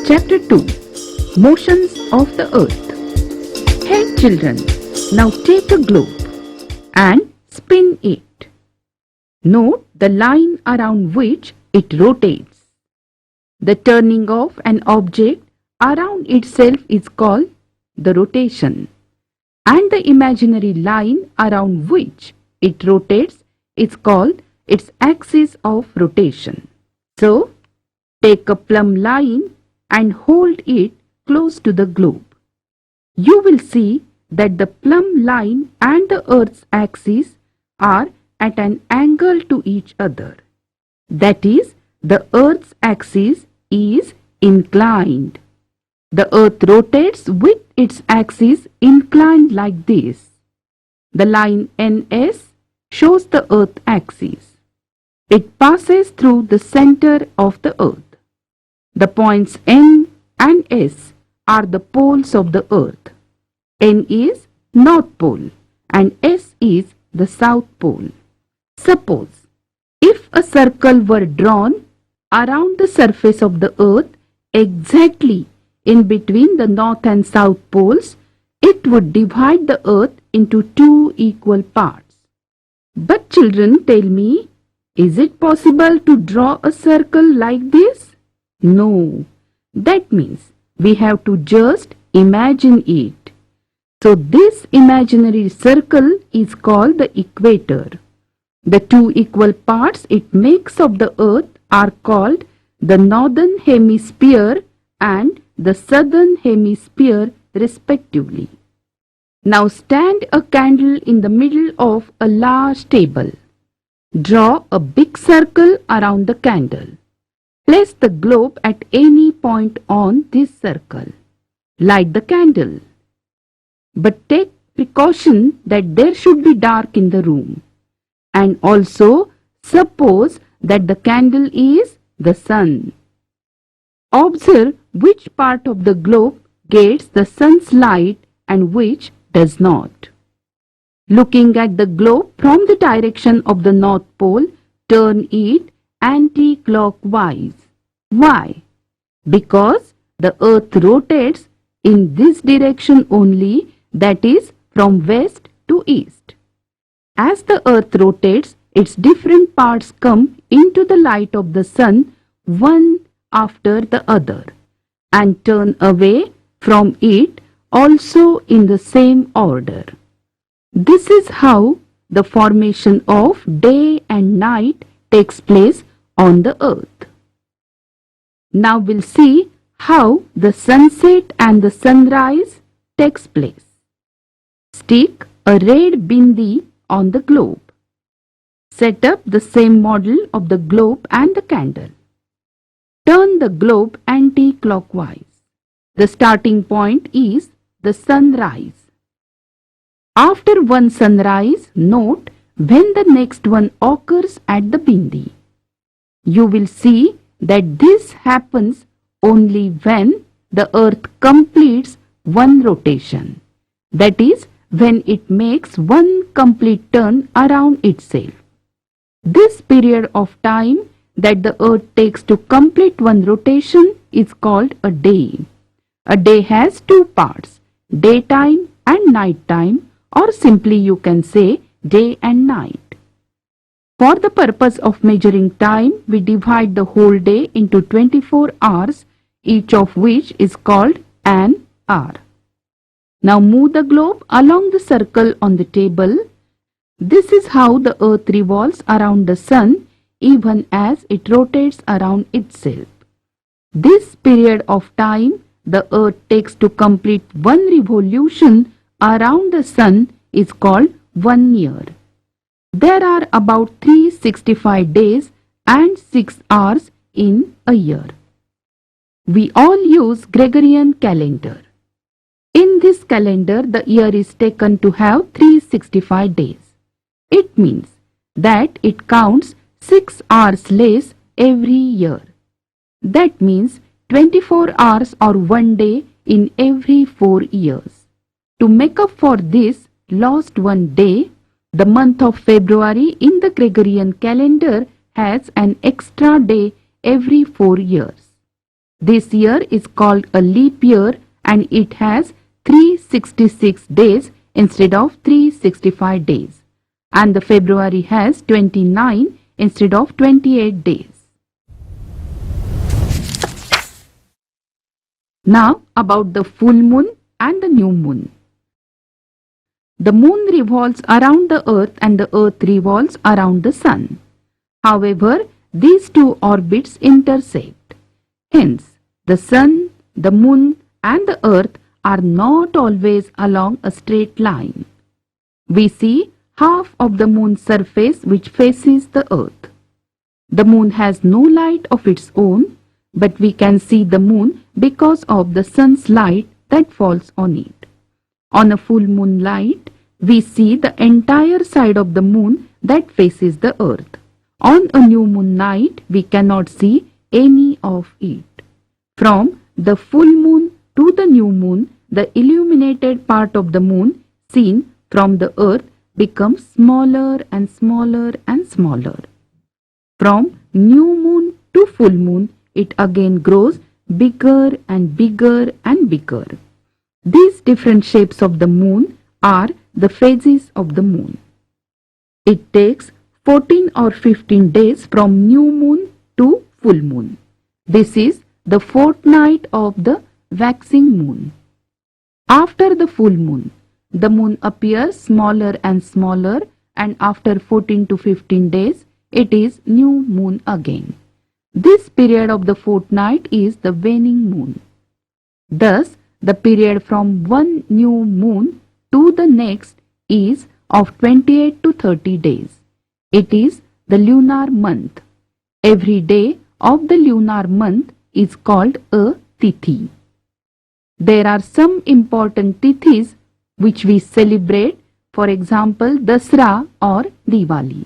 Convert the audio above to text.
Chapter 2, Motions of the Earth. Hey children, now take a globe and spin it. Note the line around which it rotates. The turning of an object around itself is called the rotation, and the imaginary line around which it rotates is called its axis of rotation. So, take a plumb line and hold it close to the globe. You will see that the plumb line and the Earth's axis are at an angle to each other. That is, the Earth's axis is inclined. The Earth rotates with its axis inclined like this. The line NS shows the Earth axis. It passes through the center of the Earth. The points N and S are the poles of the Earth. N is North Pole and S is the South Pole. Suppose, if a circle were drawn around the surface of the Earth exactly in between the North and South poles, it would divide the Earth into two equal parts. But children, tell me, is it possible to draw a circle like this? No, that means we have to just imagine it. So this imaginary circle is called the equator. The two equal parts it makes of the Earth are called the northern hemisphere and the southern hemisphere respectively. Now stand a candle in the middle of a large table. Draw a big circle around the candle. Place the globe at any point on this circle. Light the candle. But take precaution that there should be dark in the room. And also suppose that the candle is the sun. Observe which part of the globe gets the sun's light and which does not. Looking at the globe from the direction of the North Pole, turn it anti-clockwise. Why? Because the Earth rotates in this direction only, that is from west to east. As the Earth rotates, its different parts come into the light of the sun one after the other and turn away from it also in the same order. This is how the formation of day and night takes place on the Earth. Now we'll see how the sunset and the sunrise takes place. Stick a red bindi on the globe. Set up the same model of the globe and the candle. Turn the globe anti-clockwise. The starting point is the sunrise. After one sunrise, note when the next one occurs at the bindi. You will see that this happens only when the Earth completes one rotation. That is, when it makes one complete turn around itself. This period of time that the Earth takes to complete one rotation is called a day. A day has two parts, daytime and nighttime, or simply you can say day and night. For the purpose of measuring time, we divide the whole day into 24 hours, each of which is called an hour. Now move the globe along the circle on the table. This is how the Earth revolves around the sun even as it rotates around itself. This period of time the Earth takes to complete one revolution around the sun is called 1 year. There are about 365 days and 6 hours in a year. We all use Gregorian calendar. In this calendar, the year is taken to have 365 days. It means that it counts 6 hours less every year. That means 24 hours or 1 day in every 4 years. To make up for this lost 1 day, the month of February in the Gregorian calendar has an extra day every 4 years. This year is called a leap year and it has 366 days instead of 365 days. And the February has 29 instead of 28 days. Now about the full moon and the new moon. The moon revolves around the earth and the earth revolves around the sun. However, these two orbits intersect. Hence, the sun, the moon and the earth are not always along a straight line. We see half of the moon's surface which faces the earth. The moon has no light of its own, but we can see the moon because of the sun's light that falls on it. On a full moon night, we see the entire side of the moon that faces the earth. On a new moon night, we cannot see any of it. From the full moon to the new moon, the illuminated part of the moon seen from the earth becomes smaller and smaller and smaller. From new moon to full moon, it again grows bigger and bigger and bigger. These different shapes of the moon are the phases of the moon. It takes 14 or 15 days from new moon to full moon. This is the fortnight of the waxing moon. After the full moon, the moon appears smaller and smaller, and after 14 to 15 days, it is new moon again. This period of the fortnight is the waning moon. Thus, the period from one new moon to the next is of 28 to 30 days. It is the lunar month. Every day of the lunar month is called a tithi. There are some important tithis which we celebrate, for example, Dasra or Diwali.